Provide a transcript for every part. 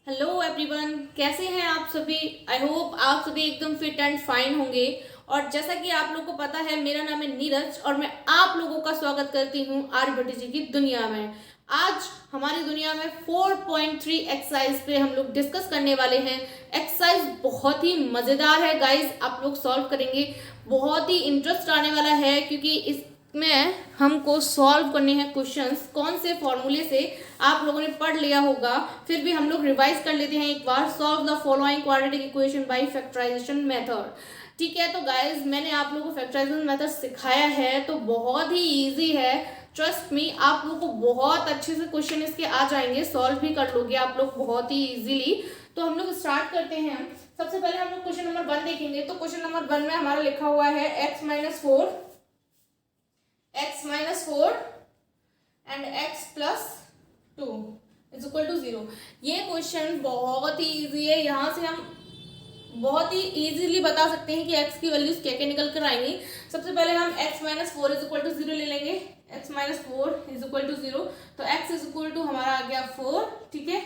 Hello everyone, कैसे हैं आप सभी। आई होप आप सभी एकदम फिट एंड फाइन होंगे। और जैसा कि आप लोगों को पता है, मेरा नाम है नीरज और मैं आप लोगों का स्वागत करती हूं आर्यभट्ट जी की दुनिया में। आज हमारी दुनिया में 4.3 एक्सरसाइज पे हम लोग डिस्कस करने वाले हैं। एक्सरसाइज बहुत ही मज़ेदार है गाइज, आप लोग सॉल्व करेंगे, बहुत ही इंटरेस्ट आने वाला है क्योंकि इसमें हमको सॉल्व करने हैं क्वेश्चंस। कौन से फॉर्मूले से आप लोगों ने पढ़ लिया होगा, फिर भी हम लोग रिवाइज कर लेते हैं एक बार। Solve the following quadratic equation by factorization method. ठीक है, तो गाइज मैंने आप लोगों को फैक्टराइजेशन मेथड सिखाया है, तो बहुत ही इजी है। ट्रस्ट मी, आप लोगों को बहुत अच्छे से क्वेश्चन इसके आ जाएंगे, सॉल्व भी कर लोगे आप लोग बहुत ही इजीली। तो हम लोग स्टार्ट करते हैं। सबसे पहले हम लोग क्वेश्चन नंबर 1 देखेंगे। तो क्वेश्चन नंबर 1 में हमारा लिखा हुआ है x minus four and x plus 2 is equal to 0। ये क्वेश्चन बहुत ही इजी है। यहाँ से हम बहुत ही इजीली बता सकते हैं कि x की वैल्यूज क्या क्या निकल कर आएंगी। सबसे पहले हम x minus four is equal to 0 ले लेंगे। x minus four is equal to 0, तो x इज इक्वल टू हमारा आ गया 4। ठीक है,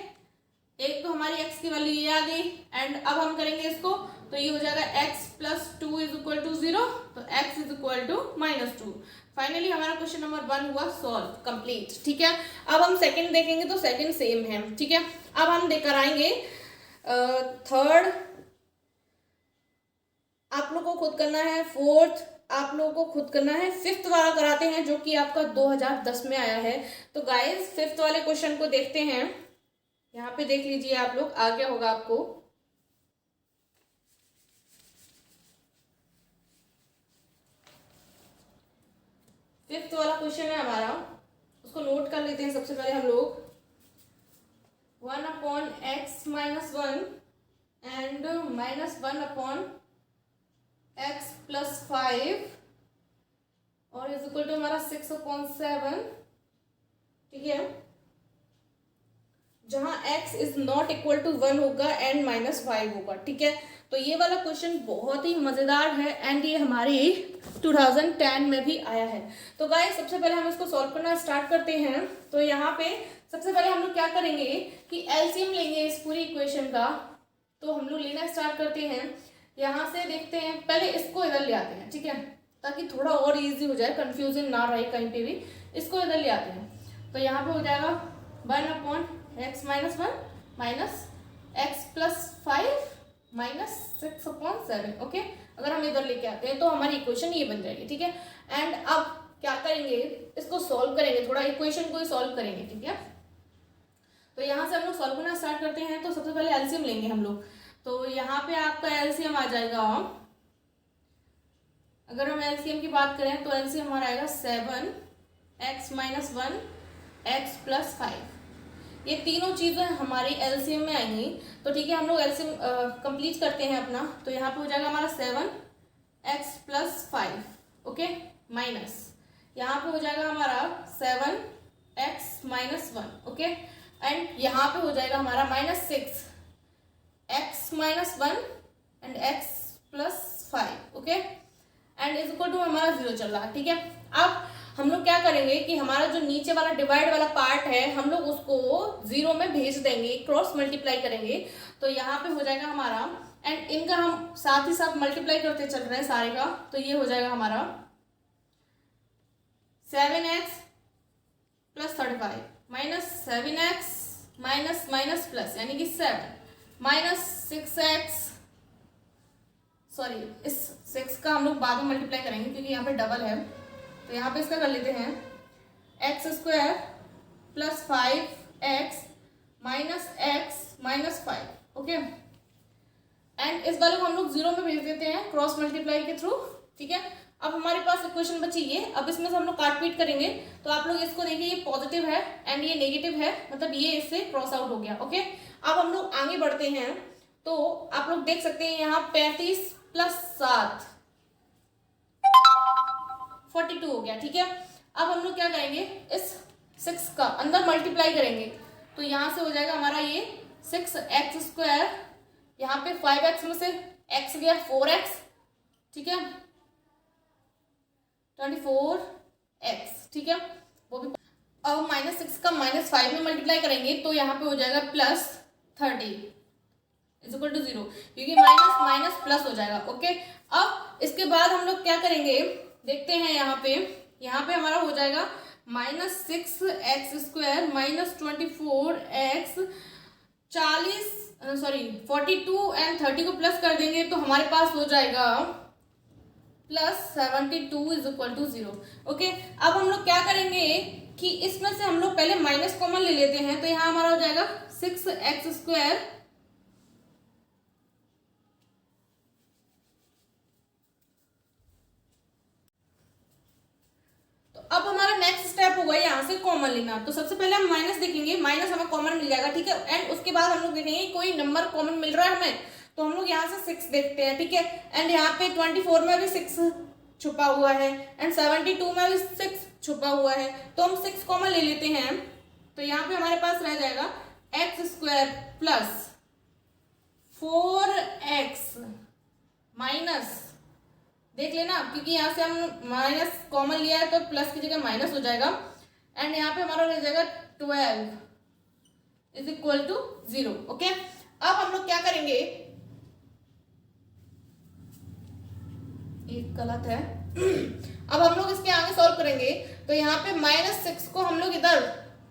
एक तो हमारी x की वैल्यू ये आ गई। एंड अब हम करेंगे इसको, तो ये हो जाएगा x plus 2 is equal to 0, तो x is equal to minus 2। Finally हमारा क्वेश्चन नंबर 1 हुआ सॉल्व कंप्लीट। ठीक है, अब हम सेकंड देखेंगे, तो सेकंड सेम है। ठीक है, अब हम देकर आएंगे थर्ड। आप लोग को खुद करना है। फोर्थ आप लोगों को खुद करना है। फिफ्थ वाला कराते हैं जो कि आपका 2010 में आया है। तो गाइस फिफ्थ वाले क्वेश्चन को देखते हैं। यहाँ पे देख लीजिए आप लोग, आ गया होगा आपको। फिफ्थ वाला क्वेश्चन है हमारा, उसको नोट कर लेते हैं। सबसे पहले हम लोग 1 upon x minus 1 and minus 1 upon x plus 5 और इज इक्वल टू हमारा 6 अपॉन 7। ठीक है, जहां x is not equal to 1 होगा एंड माइनस 5 होगा। ठीक है, तो ये वाला क्वेश्चन बहुत ही मजेदार है एंड ये हमारी 2010 में भी आया है। तो गाइस सबसे पहले हम इसको सॉल्व करना स्टार्ट करते हैं। तो यहाँ पे सबसे पहले हम लोग क्या करेंगे कि एलसीएम लेंगे इस पूरी इक्वेशन का। तो हम लोग लेना स्टार्ट करते हैं। यहाँ से देखते हैं, पहले इसको इधर ले आते हैं। ठीक है, ताकि थोड़ा और इजी हो जाए, कंफ्यूजन ना रहे कहीं पे भी। इसको इधर ले आते हैं, तो यहाँ पे हो जाएगा 1 upon x minus 1 minus x plus 5 minus 6 upon 7। Okay, अगर हम इधर लेके आते हैं तो हमारी इक्वेशन ये बन जाएगी। ठीक है, एंड अब क्या करेंगे, इसको सॉल्व करेंगे, थोड़ा इक्वेशन को ही सॉल्व करेंगे। ठीक है, तो यहाँ से हम लोग सॉल्व करना स्टार्ट करते हैं। तो सबसे पहले एलसीएम लेंगे हम लोग। तो यहाँ पे आपका एलसीएम आ जाएगा, अगर हम एलसीएम की बात करें तो एलसीएम हमारा आएगा 7 एक्स माइनस 1 एक्स प्लस 5। ये तीनों चीज़ें हमारी एलसीएम में आएंगी। तो ठीक है, हम लोग एलसीएम कंप्लीट करते हैं अपना। तो यहाँ पे हो जाएगा हमारा 7 एक्स प्लस 5। ओके, माइनस यहाँ पे हो जाएगा हमारा 7 एक्स माइनस 1। ओके, एंड यहाँ पे हो जाएगा हमारा minus 6 x minus 1 and x plus 5। Okay, and is equal to हमारा 0 चल रहा है। ठीक है, अब हम लोग क्या करेंगे कि हमारा जो नीचे वाला डिवाइड वाला पार्ट है, हम लोग उसको 0 में भेज देंगे, क्रॉस मल्टीप्लाई करेंगे। तो यहाँ पे हो जाएगा हमारा, एंड इनका हम साथ ही साथ मल्टीप्लाई करते चल रहे हैं सारे का। तो ये हो जाएगा हमारा 7x plus 35 minus 7x minus minus plus यानी कि 7 माइनस 6x, सॉरी इस 6 का हम लोग बाद में मल्टीप्लाई करेंगे क्योंकि यहाँ पे डबल है। तो यहाँ पे इसका कर लेते हैं x square plus 5x minus 5। Okay, and इस वाले को हम लोग 0 में भेज देते हैं क्रॉस मल्टीप्लाई के थ्रू। ठीक है, अब हमारे पास इक्वेशन बची ये। अब इसमें से हम लोग काट पीट करेंगे। तो आप लोग इसको देखिए, ये पॉजिटिव है एंड ये नेगेटिव है, मतलब ये इससे क्रॉस आउट हो गया। ओके, अब हम लोग आगे बढ़ते हैं। तो आप लोग देख सकते हैं यहाँ 35 प्लस 7 42 हो गया। ठीक है, अब हम लोग क्या करेंगे, इस 6 का अंदर मल्टीप्लाई करेंगे। तो यहाँ से हो जाएगा हमारा ये 6x स्क्वायर, यहाँ पे 5x में से x गया 4x। ठीक है, 24x। ठीक है, वो भी अब -6 का -5 में मल्टीप्लाई करेंगे। तो यहाँ पे हो जाएगा प्लस 30 इज इक्वल टू 0, क्योंकि माइनस माइनस प्लस हो जाएगा। ओके, अब इसके बाद हम लोग क्या करेंगे, देखते हैं यहाँ पे हमारा हो जाएगा -6x² माइनस 24x 42 एंड 30 को प्लस कर देंगे तो हमारे पास हो जाएगा +72 इज इक्वल टू 0। ओके, अब हम लोग क्या करेंगे कि इसमें से हम लोग पहले माइनस कॉमन ले लेते हैं, तो यहाँ हमारा हो जाएगा 6x²। तो अब हमारा नेक्स्ट स्टेप होगा यहाँ से कॉमन लेना। तो सबसे पहले हम माइनस देखेंगे, माइनस हमें कॉमन मिल जाएगा, ठीक है। एंड उसके बाद हम लोग देखेंगे कोई नंबर कॉमन मिल रहा है हमें, तो हम लोग यहाँ से 6 देखते हैं, ठीक है। एंड यहाँ पे 24 में भी 6 छुपा हुआ है एंड 72 में भी 6 छुपा हुआ है, तो हम 6 कॉमन ले लेते हैं। तो यहाँ पे हमारे पास रह जाएगा x² प्लस 4x माइनस, देख लेना क्योंकि यहाँ से हम माइनस कॉमन लिया है तो प्लस की जगह माइनस हो जाएगा। एंड यहाँ पे हमारा रह जाएगा 12 इज इक्वल टू 0। ओके, अब हम लोग क्या करेंगे, एक गलत है अब हम लोग इसके आगे सॉल्व करेंगे, तो यहाँ पे -6 को हम लोग इधर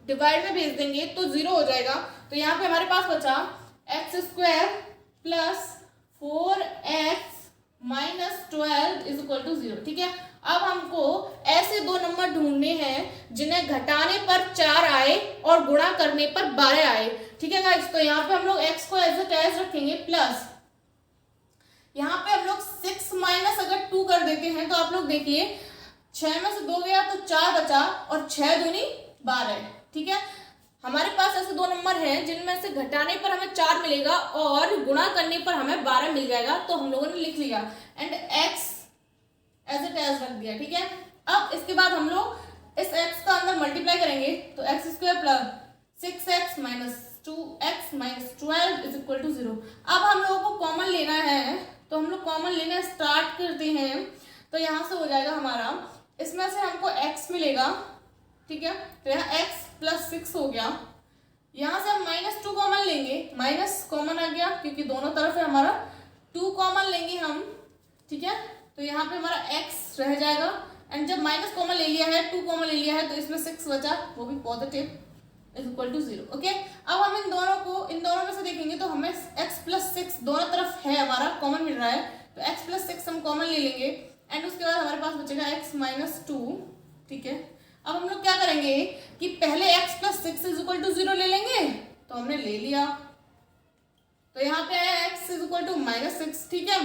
डिवाइड में भेज देंगे तो 0 हो जाएगा। तो यहाँ पे हमारे पास बचा x² plus 4x minus 12 is equal to 0, ठीक है। अब हमको ऐसे दो नंबर ढूंढने हैं जिन्हें घटाने पर 4 आए और गुणा करने पर 12 आए, ठीक है गाइस। तो यहाँ पे हम लोग x को एज इट इज रखेंगे प्लस, यहाँ पे हम लोग 6 माइनस अगर 2 कर देते हैं तो आप लोग देखिए 6 में से 2 गया तो 4 बचा और 6 दूनी 12, ठीक है। हमारे पास ऐसे दो नंबर हैं जिनमें से घटाने पर हमें 4 मिलेगा और गुणा करने पर हमें 12 मिल जाएगा, तो हम लोगों ने लिख लिया and x as it is रख दिया, ठीक है। अब इसके बाद हम लोग इस x का अंदर मल्टीप्लाई करेंगे, तो x² plus 6x minus 2x minus 12 is equal to 0। अब हम लोगों को कॉमन लेना है, तो हम लोग कॉमन लेना स्टार्ट करते हैं। तो यहाँ से हो जाएगा हमारा, इसमें से हमको x मिलेगा, ठीक है। तो यहाँ x प्लस 6 हो गया, यहाँ से हम -2 कॉमन लेंगे, माइनस कॉमन आ गया क्योंकि दोनों तरफ है हमारा, 2 कॉमन लेंगे हम, ठीक है। तो यहाँ पे हमारा x रह जाएगा एंड जब माइनस कॉमन ले लिया है, 2 कॉमन ले लिया है, तो इसमें 6 बचा, वो भी positive is equal to 0। Okay, अब हम इन दोनों में से देखेंगे तो हमें x प्लस 6 दोनों तरफ है हमारा कॉमन मिल रहा है, तो x प्लस 6 हम कॉमन ले लेंगे एंड उसके बाद हमारे पास बचेगा x माइनस 2, ठीक है। अब हम लोग क्या करेंगे कि पहले x plus 6 is equal to 0 ले लेंगे, तो हमने ले लिया, तो यहाँ पे आया x इज इक्वल टू -6, ठीक है।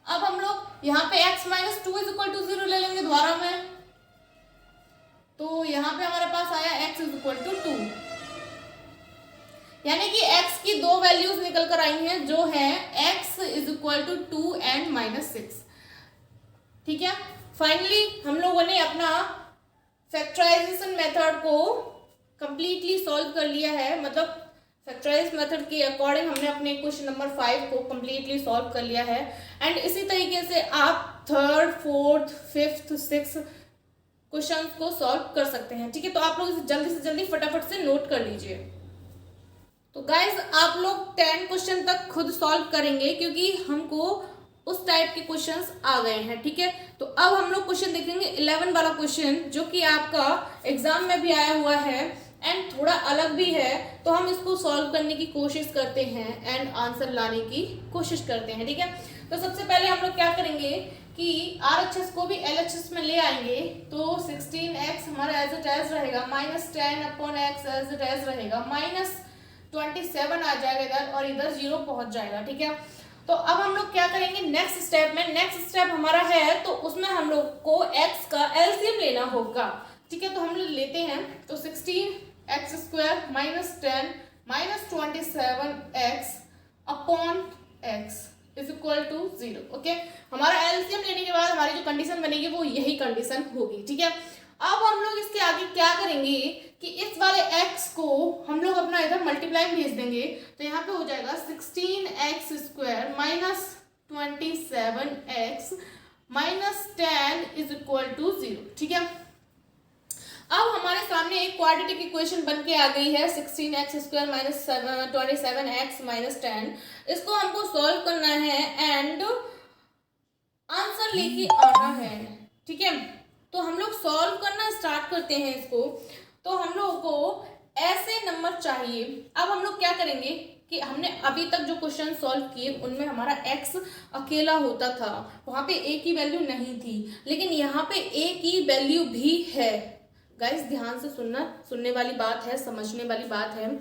अब हम लोग यहाँ पे x minus 2 is equal to 0 ले लेंगे दोबारा में, तो यहाँ पे हमारे पास आया x इज इक्वल टू 2, यानी कि x की दो वैल्यूज निकल कर आई हैं जो है x is equal to 2 and -6, ठीक है। फाइनली हम लोगों ने अपना फैक्टराइजेशन मेथड को कंप्लीटली सॉल्व कर लिया है, मतलब फैक्टराइज मेथड के अकॉर्डिंग हमने अपने क्वेश्चन नंबर 5 को कंप्लीटली सॉल्व कर लिया है। एंड इसी तरीके से आप 3rd 4th 5th 6th question को सॉल्व कर सकते हैं, ठीक है। तो आप लोग इसे जल्दी से जल्दी फटाफट से नोट कर लीजिए। तो गाइज आप लोग 10 क्वेश्चन तक खुद सॉल्व करेंगे क्योंकि हमको उस टाइप के क्वेश्चंस आ गए हैं, ठीक है। तो अब हम लोग क्वेश्चन देखेंगे 11 वाला क्वेश्चन जो कि आपका एग्जाम में भी आया हुआ है एंड थोड़ा अलग भी है, तो हम इसको सॉल्व करने की कोशिश करते हैं एंड आंसर लाने की कोशिश करते हैं, ठीक है। तो सबसे पहले हम लोग क्या करेंगे कि RHS को भी LHS में ले आएंगे, तो 16x हमारा एज इट इज रहेगा, -10/x एज इट इज रहेगा, -27 आ जाएगा इधर और इधर 0 पहुंच जाएगा, ठीक है। तो अब हम लोग क्या करेंगे नेक्स्ट स्टेप में, नेक्स्ट स्टेप हमारा है तो उसमें हम लोग को x का LCM लेना होगा, ठीक है। तो हम लोग लेते हैं, तो 16x² minus 10 minus 27x upon x is equal to 0। Okay, हमारा एलसीएम लेने के बाद हमारी जो कंडीशन बनेगी वो यही कंडीशन होगी, ठीक है। अब हम लोग इसके आगे क्या करेंगे कि इस वाले x को हम लोग अपना इधर मल्टीप्लाई भेज देंगे, तो यहाँ पे हो जाएगा 16x² minus 27x minus 10 is equal to 0, ठीक है। अब हमारे सामने एक क्वाड्रेटिक इक्वेशन बन के आ गई है 16x² माइनस 27x माइनस 10। इसको हमको सॉल्व करना है एंड आंसर लेके आना है, ठीक है। तो हम लोग सॉल्व करना स्टार्ट करते हैं इसको। तो हम लोगों को ऐसे नंबर चाहिए। अब हम लोग क्या करेंगे कि हमने अभी तक जो क्वेश्चन सॉल्व किए उनमें हमारा x अकेला होता था, वहां पे a की वैल्यू नहीं थी, लेकिन यहाँ पे a की वैल्यू भी है। गाइस ध्यान से सुनना, सुनने वाली बात है, समझने वाली बात है।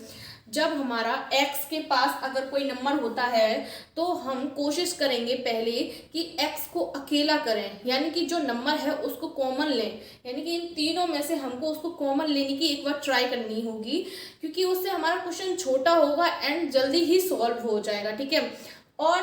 जब हमारा x के पास अगर कोई नंबर होता है तो हम कोशिश करेंगे पहले कि x को अकेला करें, यानी कि जो नंबर है उसको कॉमन लें, यानी कि इन तीनों में से हमको उसको कॉमन लेने की एक बार ट्राई करनी होगी, क्योंकि उससे हमारा क्वेश्चन छोटा होगा एंड जल्दी ही सॉल्व हो जाएगा, ठीक है। और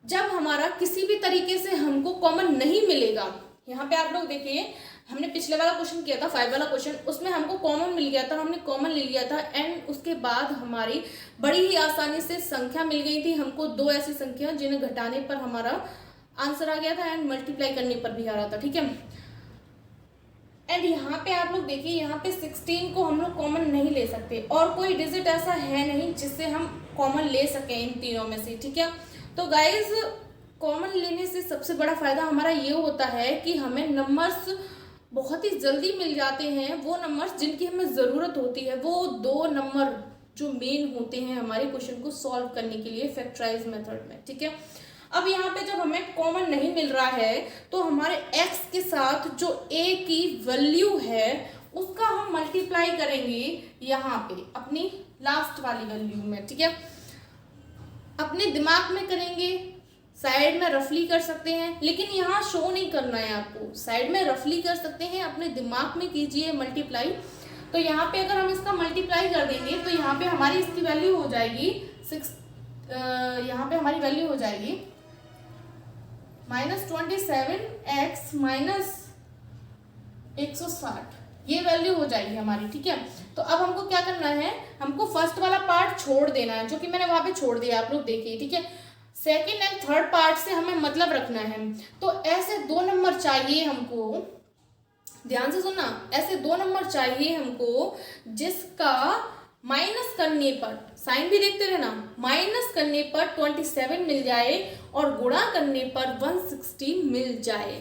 जब हमारा किसी भी तरीके से हमको कॉमन नहीं मिलेगा, यहाँ पे आप लोग देखिए हमने पिछले वाला क्वेश्चन किया था 5 वाला क्वेश्चन, उसमें हमको कॉमन मिल गया था, हमने कॉमन ले लिया था एंड उसके बाद हमारी बड़ी ही आसानी से संख्या मिल गई थी हमको, दो ऐसी संख्या जिन्हें घटाने पर हमारा आंसर आ गया था एंड मल्टीप्लाई करने पर भी आ रहा था, ठीक है। एंड यहाँ पे आप लोग देखिए, यहाँ पे 16 को हम लोग कॉमन नहीं ले सकते और कोई डिजिट ऐसा है नहीं जिससे हम कॉमन ले सकें इन तीनों में से, ठीक है। तो गाइज कॉमन लेने से सबसे बड़ा फायदा हमारा ये होता है कि हमें नंबर्स बहुत ही जल्दी मिल जाते हैं, वो नंबर्स जिनकी हमें ज़रूरत होती है, वो दो नंबर जो मेन होते हैं हमारे क्वेश्चन को सॉल्व करने के लिए फैक्टराइज मेथड में, ठीक है। अब यहाँ पे जब हमें कॉमन नहीं मिल रहा है तो हमारे x के साथ जो a की वैल्यू है उसका हम मल्टीप्लाई करेंगे यहाँ पे अपनी लास्ट वाली वैल्यू में, ठीक है। अपने दिमाग में करेंगे, साइड में रफली कर सकते हैं, लेकिन यहाँ शो नहीं करना है आपको, साइड में रफली कर सकते हैं, अपने दिमाग में कीजिए मल्टीप्लाई। तो यहाँ पे अगर हम इसका मल्टीप्लाई कर देंगे तो यहाँ पे हमारी इसकी वैल्यू हो जाएगी 6, यहाँ पे हमारी वैल्यू हो जाएगी -27x माइनस 160, ये वैल्यू हो जाएगी हमारी, ठीक है। तो अब हमको क्या करना है, हमको फर्स्ट वाला पार्ट छोड़ देना है जो कि मैंने वहां पे छोड़ दिया, आप लोग देखिए, ठीक है। सेकेंड एंड थर्ड पार्ट से हमें मतलब रखना है। तो ऐसे दो नंबर चाहिए हमको, ध्यान से सुनना, ऐसे दो नंबर चाहिए हमको जिसका माइनस करने पर, साइन भी देखते रहना, माइनस करने पर 27 मिल जाए और गुणा करने पर 160 मिल जाए।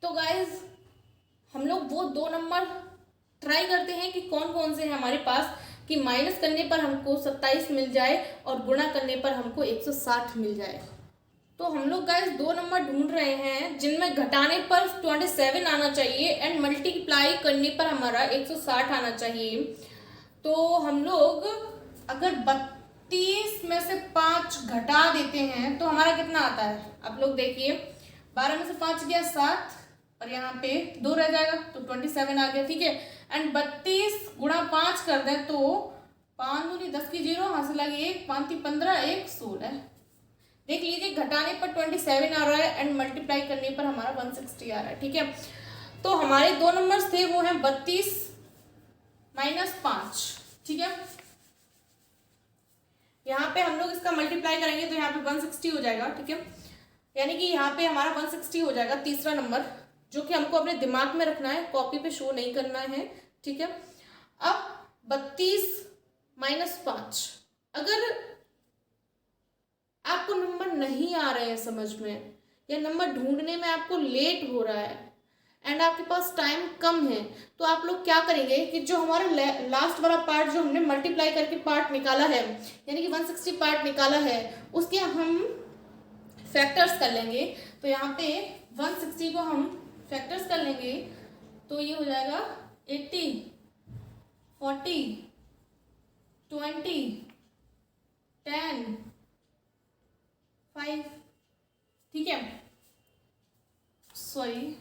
तो गाइज हम लोग वो दो नंबर ट्राई करते हैं कि कौन कौन से हैं हमारे पास, कि माइनस करने पर हमको 27 मिल जाए और गुणा करने पर हमको 160 मिल जाए। तो हम लोग गाइस दो नंबर ढूंढ रहे हैं जिनमें घटाने पर 27 आना चाहिए एंड मल्टीप्लाई करने पर हमारा 160 आना चाहिए। तो हम लोग अगर 32 में से 5 घटा देते हैं तो हमारा कितना आता है, आप लोग देखिए, 12 में से 5 गया 7 और यहाँ पे 2 रह जाएगा तो 27 आ गया, ठीक है। एंड 32 गुणा 5 कर दें तो 5 दूनी 10 की 0, यहाँ से लगे 1, 5 3 15, 1 16। देख लीजिए घटाने पर 27 आ रहा है एंड मल्टीप्लाई करने पर हमारा 160 आ रहा है, ठीक है। तो हमारे दो नंबर्स थे वो हैं 32 माइनस 5, ठीक है। यहाँ पे हम लोग इसका मल्टीप्लाई करेंगे तो यहाँ पे 160 हो जाएगा, ठीक है। यानी कि यहाँ पे हमारा 160 हो जाएगा तीसरा नंबर, जो कि हमको अपने दिमाग में रखना है, कॉपी पे शो नहीं करना है, ठीक है। अब 32 माइनस 5, अगर आपको नंबर नहीं आ रहे हैं समझ में या नंबर ढूंढने में आपको लेट हो रहा है एंड आपके पास टाइम कम है, तो आप लोग क्या करेंगे कि जो हमारा लास्ट वाला पार्ट जो हमने मल्टीप्लाई करके पार्ट निकाला है, यानी कि 160 पार्ट निकाला है, उसके हम फैक्टर्स कर लेंगे। तो यहाँ पे 160 को हम फैक्टर्स कर लेंगे तो ये हो जाएगा 80, 40, 20, 10, 5, ठीक है। सॉरी,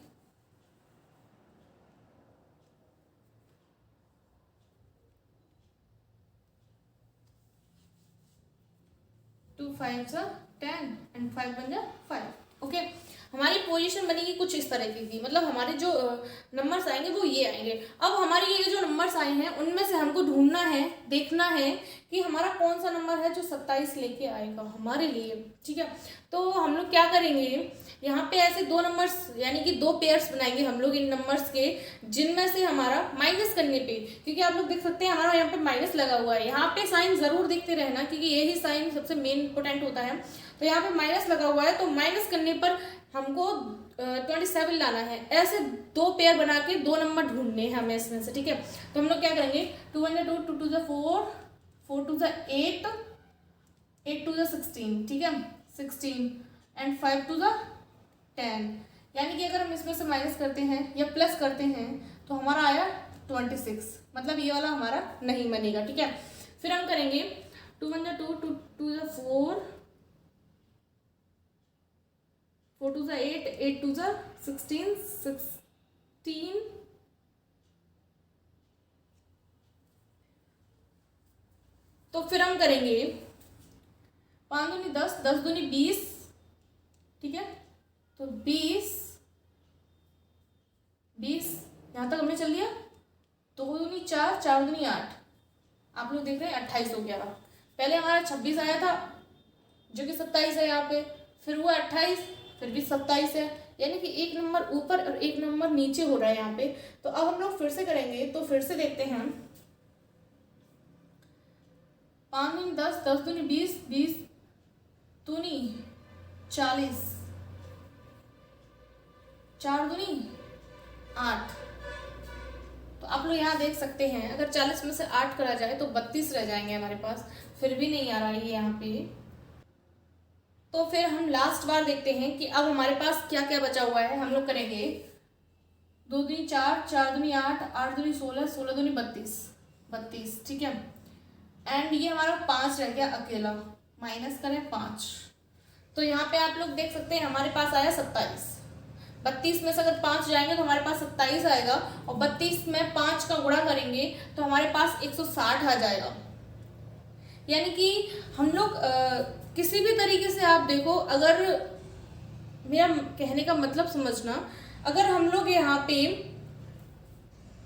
टू 5 10 एंड 5 बन जाए 5, ओके। हमारी पोजीशन बनेगी कुछ इस तरह की, मतलब हमारे जो नंबर्स आएंगे वो ये आएंगे। अब हमारे ये जो नंबर्स आए हैं उनमें से हमको ढूंढना है, देखना है कि हमारा कौन सा नंबर है जो 27 लेके आएगा हमारे लिए, ठीक है। तो हम लोग क्या करेंगे, यहाँ पे ऐसे दो नंबर्स यानी कि दो पेयर्स बनाएंगे हम लोग इन नंबर्स के, जिनमें से हमारा माइनस करने पे, क्योंकि आप लोग देख सकते हैं हमारा यहाँ पे माइनस लगा हुआ है, यहाँ पे साइन जरूर देखते रहना क्योंकि यही साइन सबसे मेन इंपोर्टेंट होता है। तो यहाँ पे माइनस लगा हुआ है, तो माइनस करने पर हमको 27 लाना है। ऐसे दो पेयर बना के दो नंबर ढूंढने हैं हमें इसमें से, ठीक है। तो हम लोग क्या करेंगे, 2 1 2 2 2 4 4 2 8 8 2 16, ठीक है, 16 एंड 5 2 10। यानी कि अगर हम इसमें से माइनस करते हैं या प्लस करते हैं तो हमारा आया 26, मतलब ये वाला हमारा नहीं बनेगा, ठीक है। फिर हम करेंगे 2 1 2 2 2 4 4 2 8 8 2 16 16। तो फिर हम करेंगे 5 दूनी 10 10 दूनी 20, ठीक है। तो 20 यहाँ तक हमने चल दिया। 2 दूनी 4 4 दूनी 8, आप लोग देख रहे हैं 28 हो गया। पहले हमारा 26 आया था जो कि 27 है यहाँ पे, फिर हुआ 28, फिर भी 27 है, यानी कि एक नंबर ऊपर और एक नंबर नीचे हो रहा है यहाँ पे। तो अब हम लोग फिर से करेंगे, तो फिर से देखते हैं 5 दूनी 10 10 दूनी 20 20 दूनी 40 4 दूनी 8। तो आप लोग यहाँ देख सकते हैं अगर 40 में से 8 करा जाए तो 32 रह जाएंगे हमारे पास, फिर भी नहीं आ रहा है यहाँ पे। तो फिर हम लास्ट बार देखते हैं कि अब हमारे पास क्या क्या बचा हुआ है। हम लोग करेंगे 2 दूनी 4 4 दूनी 8 8 दूनी 16 16 दूनी 32, ठीक है। एंड ये हमारा 5 रह गया अकेला, माइनस करें 5। तो यहाँ पे आप लोग देख सकते हैं हमारे पास आया 27। 32 में से अगर 5 जाएंगे तो हमारे पास 27 आएगा, और 32 में 5 का गुणा करेंगे तो हमारे पास 160 आ जाएगा। यानी कि हम लोग किसी भी तरीके से आप देखो, अगर मेरा कहने का मतलब समझना, अगर हम लोग यहाँ पे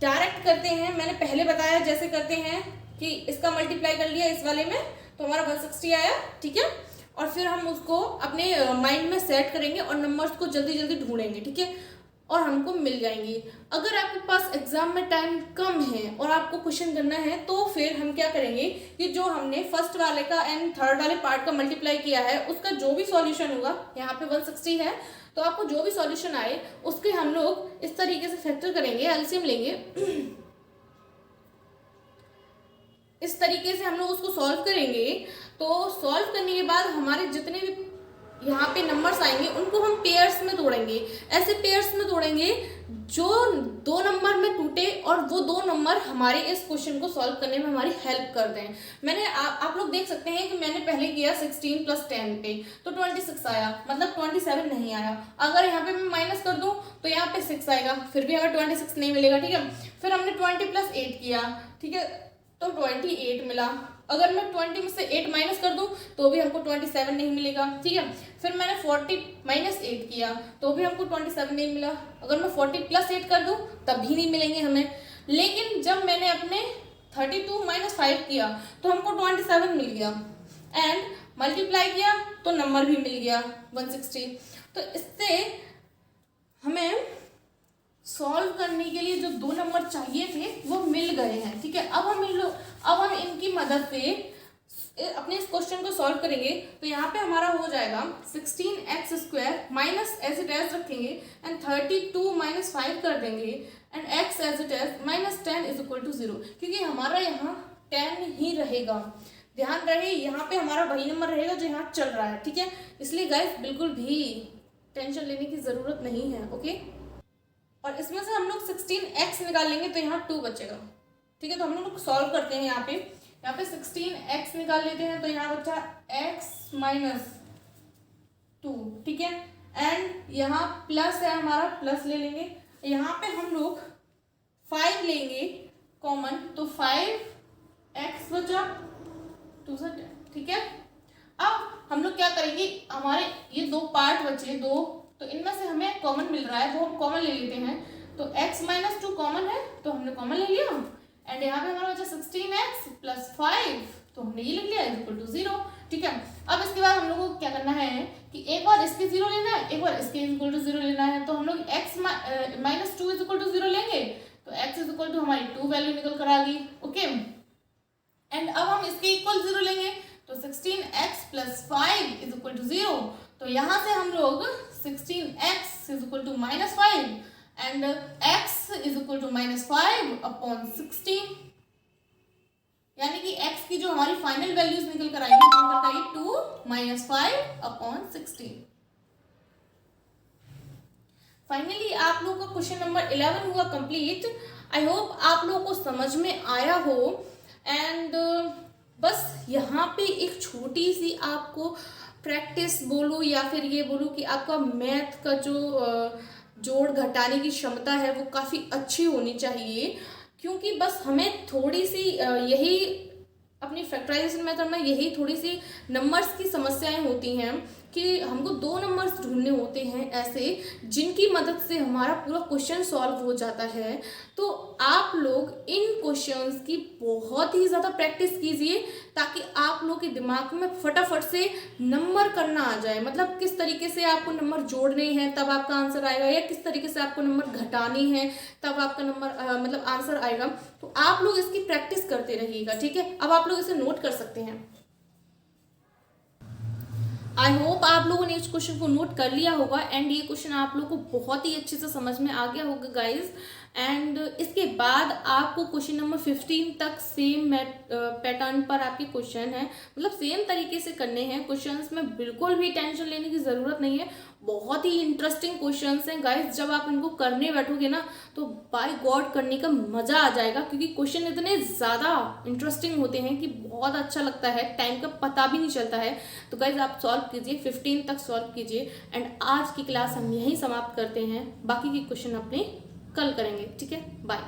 डायरेक्ट करते हैं, मैंने पहले बताया जैसे करते हैं कि इसका मल्टीप्लाई कर लिया इस वाले में तो हमारा 160 आया, ठीक है। और फिर हम उसको अपने माइंड में सेट करेंगे और नंबर्स को जल्दी जल्दी ढूंढेंगे, ठीक है, और हमको मिल जाएंगे। अगर आपके पास एग्जाम में टाइम कम है और आपको क्वेश्चन करना है तो फिर हम क्या करेंगे कि जो हमने फर्स्ट वाले का एंड थर्ड वाले पार्ट का मल्टीप्लाई किया है उसका जो भी सॉल्यूशन होगा, यहाँ पे 160 है तो आपको जो भी सॉल्यूशन आए उसके हम लोग इस तरीके से फैक्टर करेंगे, एलसीएम लेंगे, इस तरीके से हम लोग उसको सॉल्व करेंगे। तो सॉल्व करने के बाद हमारे जितने भी यहाँ पे नंबर्स आएंगे उनको हम पेयर्स में तोड़ेंगे, ऐसे पेयर्स में तोड़ेंगे जो 2 नंबर में टूटे और वो 2 नंबर हमारे इस क्वेश्चन को सॉल्व करने में हमारी हेल्प कर दें। मैंने आप लोग देख सकते हैं कि मैंने पहले किया 16 + 10 पे तो 26 आया, मतलब 27 नहीं आया। अगर यहाँ पे मैं माइनस कर दूं तो यहाँ पे 6 आएगा, फिर भी हमें 26 नहीं मिलेगा, ठीक है। फिर हमने 20 + 8 किया, ठीक है, तो 28 मिला। अगर मैं 20 में से 8 माइनस कर दूं तो भी हमको 27 नहीं मिलेगा, ठीक है। फिर मैंने 40 - 8 किया तो भी हमको 27 नहीं मिला। अगर मैं 40 + 8 कर दूं तब भी नहीं मिलेंगे हमें। लेकिन जब मैंने अपने 32 - 5 किया तो हमको 27 मिल गया, एंड मल्टीप्लाई किया तो नंबर भी मिल गया 160। तो इससे हमें सॉल्व करने के लिए जो 2 नंबर चाहिए थे वो मिल गए हैं, ठीक है। अब हम इनकी मदद से अपने इस क्वेश्चन को सॉल्व करेंगे। तो यहाँ पे हमारा हो जाएगा 16x² minus as it as रखेंगे एंड 32 - 5 कर देंगे and x as it as -10 = 0, क्योंकि हमारा यहाँ 10 ही रहेगा। ध्यान रहे यहाँ पे हमारा वही नंबर रहेगा जो यहाँ चल रहा है, ठीक है। इसलिए गाइस बिल्कुल भी टेंशन लेने की जरूरत नहीं है, ओके। और इसमें से हम लोग 16x निकाल लेंगे तो यहाँ 2 बचेगा, ठीक है। तो हम लोग सॉल्व करते हैं, यहाँ पे 16x निकाल लेते हैं तो यहाँ बचा x - 2, ठीक है। एंड यहाँ प्लस है हमारा, प्लस ले लेंगे। यहाँ पे हम लोग 5 लेंगे कॉमन तो 5x बचा 2 से 10, ठीक है। अब हम लोग क्या करेंगे, हमारे ये 2 पार्ट बचे 2, तो इनमें से हमें कॉमन मिल रहा है, वो हम कॉमन ले लेते हैं। तो x माइनस 2 कॉमन है, तो हमने कॉमन ले लिया। एंड यहाँ पे हमारा बचा 16x प्लस 5, तो हमने ये लिख लिया इक्वल टू 0। ठीक है, अब इसके बाद हम लोगों को क्या करना है कि एक बार इसके 0 लेना है, एक बार इसके इक्वल टू 0 लेना है। तो हम लोग x minus 2 is equal to 0 लेंगे, तो x इज इक्वल टू हमारी 2 वैल्यू निकल कर आ गई। ओके, एंड अब हम इसके इक्वल 0 लेंगे, तो 16x plus 5 is equal to 0। तो यहाँ से हम लोग 16x is equal to minus 5 and x is equal to minus 5 upon 16, यानी कि x की जो हमारी फाइनल वैल्यूज निकल कर आएगी, तो निकल कर आएगी 2 माइनस 5 अपॉन 16। फाइनली आप लोगों का क्वेश्चन नंबर 11 हुआ कंप्लीट। आई होप आप लोगों को समझ में आया हो। एंड बस यहाँ पे एक छोटी सी आपको प्रैक्टिस बोलो या फिर ये बोलो कि आपका मैथ का जो जोड़ घटाने की क्षमता है वो काफ़ी अच्छी होनी चाहिए, क्योंकि बस हमें थोड़ी सी यही अपनी फैक्टराइजेशन मेथड में यही थोड़ी सी नंबर्स की समस्याएं होती हैं कि हमको 2 नंबर्स ढूंढने होते हैं ऐसे जिनकी मदद से हमारा पूरा क्वेश्चन सॉल्व हो जाता है। तो आप लोग इन क्वेश्चंस की बहुत ही ज़्यादा प्रैक्टिस कीजिए ताकि आप लोग के दिमाग में फटाफट से नंबर करना आ जाए, मतलब किस तरीके से आपको नंबर जोड़ने हैं तब आपका आंसर आएगा, या किस तरीके से आपको नंबर घटानी है तब आपका नंबर मतलब आंसर आएगा। तो आप लोग इसकी प्रैक्टिस करते रहिएगा। ठीक है, अब आप लोग इसे नोट कर सकते हैं। आई होप आप लोगों ने इस क्वेश्चन को नोट कर लिया होगा एंड ये क्वेश्चन आप लोगों को बहुत ही अच्छे से समझ में आ गया होगा गाइज। एंड इसके बाद आपको क्वेश्चन नंबर 15 तक सेम पैटर्न पर आपके क्वेश्चन है, मतलब सेम तरीके से करने हैं क्वेश्चंस में, बिल्कुल भी टेंशन लेने की ज़रूरत नहीं है। बहुत ही इंटरेस्टिंग क्वेश्चंस हैं गाइज, जब आप इनको करने बैठोगे ना तो बाय गॉड करने का मज़ा आ जाएगा, क्योंकि क्वेश्चन इतने ज़्यादा इंटरेस्टिंग होते हैं कि बहुत अच्छा लगता है, टाइम का पता भी नहीं चलता है। तो गाइज आप सॉल्व कीजिए, 15 तक सॉल्व कीजिए। एंड आज की क्लास हम यहीं समाप्त करते हैं, बाकी के क्वेश्चन अपने कल करेंगे। ठीक है, बाय।